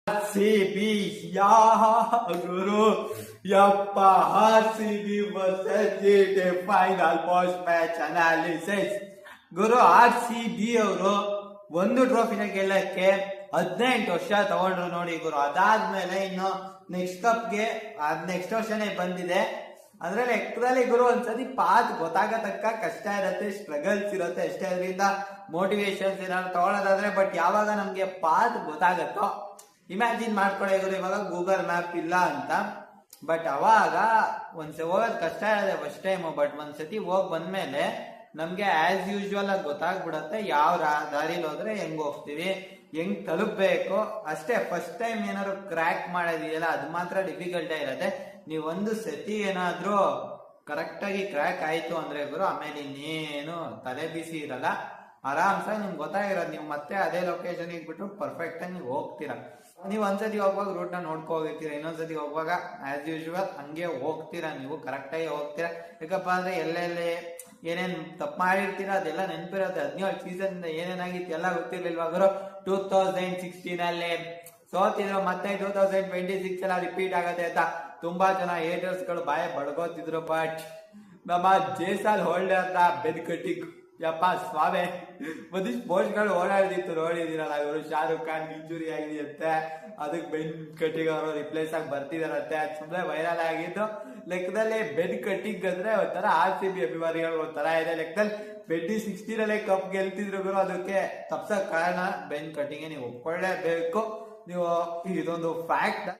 C B ಯಾ ಗುರು ಯಪ್ಪ ಸಿಬಿ versus final post match analysis. ಗುರು RCB ಅವರು ಒಂದು ಟ್ರೋಫಿನ ಗೆಲ್ಲಕ್ಕೆ 18 ವರ್ಷ ತಗೊಂಡ್ರು ನೋಡಿ ಗುರು. ಅದಾದ್ಮೇಲೆ ಇನ್ನು ನೆಕ್ಸ್ಟ್ ಕಪ್ಗೆ ನೆಕ್ಸ್ಟ್ ವರ್ಷನೇ ಬಂದಿದೆ. ಅಂದ್ರೆ ಲೆಕ್ಕದಲ್ಲಿ ಗುರು ಒಂದ್ಸತಿ ಪಾತ್ ಗೊತ್ತಾಗತಕ್ಕ ಕಷ್ಟ ಇರತ್ತೆ, ಸ್ಟ್ರಗಲ್ಸ್ ಇರುತ್ತೆ ಅಷ್ಟೇ. ಅದರಿಂದ ಮೋಟಿವೇಶನ್ಸ್ ಏನಾದ್ರು ತಗೊಳ್ಳೋದಾದ್ರೆ ಬಟ್ ಯಾವಾಗ ನಮ್ಗೆ ಪಾತ್ ಗೊತ್ತಾಗತ್ತೋ, ಇಮ್ಯಾಜಿನ್ ಮಾಡ್ಕೊಳ್ಳಿ ಗುರು, ಇವಾಗ ಗೂಗಲ್ ಮ್ಯಾಪ್ ಇಲ್ಲ ಅಂತ, ಬಟ್ ಅವಾಗ ಒಂದ್ಸತಿ ಹೋಗೋದ್ ಕಷ್ಟ ಇರತ್ತೆ ಫಸ್ಟ್ ಟೈಮ್. ಬಟ್ ಒಂದ್ಸತಿ ಹೋಗ್ ಬಂದ್ಮೇಲೆ ನಮ್ಗೆ ಆಸ್ ಯೂಶುವಲ್ ಆಗಿ ಗೊತ್ತಾಗ್ಬಿಡತ್ತೆ ಯಾವ ದಾರಿಲಿ ಹೋದ್ರೆ ಹೆಂಗ್ ಹೋಗ್ತೀವಿ, ಹೆಂಗ್ ತಲುಪಬೇಕು ಅಷ್ಟೇ. ಫಸ್ಟ್ ಟೈಮ್ ಏನಾದ್ರು ಕ್ರ್ಯಾಕ್ ಮಾಡೋದಿದೆಯಲ್ಲ ಅದು ಮಾತ್ರ ಡಿಫಿಕಲ್ಟ್ ಇರತ್ತೆ. ನೀವು ಒಂದು ಸತಿ ಏನಾದ್ರೂ ಕರೆಕ್ಟ್ ಆಗಿ ಕ್ರ್ಯಾಕ್ ಆಯ್ತು ಅಂದ್ರೆ ಗುರು ಆಮೇಲೆ ಇನ್ನೇನು ತಲೆ ಬಿಸಿ ಇರಲ್ಲ, ಆರಾಮ್ಸಾಗಿ ನಿಮ್ಗೆ ಗೊತ್ತಾಗಿರೋದು. ನೀವು ಮತ್ತೆ ಅದೇ ಲೊಕೇಶನ್ ಬಿಟ್ಟು ಪರ್ಫೆಕ್ಟ್ ಆಗಿ ನೀವು ಹೋಗ್ತೀರಾ. ನೀವು ಒಂದ್ಸತಿ ಹೋಗುವಾಗ ರೂಟ್ ನ ನೋಡ್ಕೊ ಹೋಗಿರ್ತೀರಾ, ಇನ್ನೊಂದ್ಸತಿ ಹೋಗುವಾಗ ಆಸ್ ಯೂಶುವಲ್ ಹಂಗೆ ಹೋಗ್ತೀರಾ, ನೀವು ಕರೆಕ್ಟ್ ಆಗಿ ಹೋಗ್ತೀರಾ. ಯಾಕಪ್ಪ ಅಂದ್ರೆ ಎಲ್ಲೆಲ್ಲಿ ಏನೇನ್ ತಪ್ಪು ಮಾಡಿರ್ತೀರಾ ಅದೆಲ್ಲ ನೆನಪಿರುತ್ತೆ. 17 ಸೀಸನ್ ಏನೇನಾಗಿತ್ತು ಎಲ್ಲ ಗೊತ್ತಿರ್ಲಿಲ್ವಾ ಗುರು. 2016 ಅಲ್ಲಿ ಸೋತಿದ್ರು, ಮತ್ತೆ 2026 ಎಲ್ಲ ರಿಪೀಟ್ ಆಗತ್ತೆ ಅಂತ ತುಂಬಾ ಜನ ಹೇಟರ್ಸ್ ಗಳು ಬಾಯ ಬಡ್ಕೋತಿದ್ರು. ಬಟ್ ನಮ್ಮ ಜೇಸಾಲ್ ಹೋಲ್ಡರ್ ನ ಬೆದ್ ಕಟ್ಟಿಗ್ ಯಪ್ಪ ಸ್ವಾಮಿ ಒಂದಿಷ್ಟು ಪೋಸ್ಟ್ ಗಳು ಓಡಾಡಿತ್ತು ನೋಡಿದಿರಲ್ಲ ಇವರು. ಶಾರುಖ್ ಖಾನ್ ಇಂಜುರಿ ಆಗಿದೆಯಂತೆ, ಅದಕ್ಕೆ ಬೆನ್ ಕಟ್ಟಿಂಗ್ ಅವರು ರಿಪ್ಲೇಸ್ ಆಗಿ ಬರ್ತಿದಾರಂತೆ, ಅದು ಸುಮ್ಮನೆ ವೈರಲ್ ಆಗಿದ್ದು. ಲೆಕ್ಕದಲ್ಲಿ ಬೆನ್ ಕಟ್ಟಿಂಗ್ ಅಂದ್ರೆ ಒಂಥರ RCB ಅಭಿಮಾನಿಗಳು ಒಂಥರ ಇದೆ ಲೆಕ್ಕದಲ್ಲಿ. 2016 ಕಪ್ ಗೆಲ್ತಿದ್ರು ಗುರು, ಅದಕ್ಕೆ ತಪ್ಸಕ್ ಕಾರಣ ಬೆನ್ ಕಟ್ಟಿಂಗ್ ನೀವು ಒಪ್ಕೊಳ್ಳೇಬೇಕು. ನೀವು ಇದೊಂದು ಫ್ಯಾಕ್ಟ್.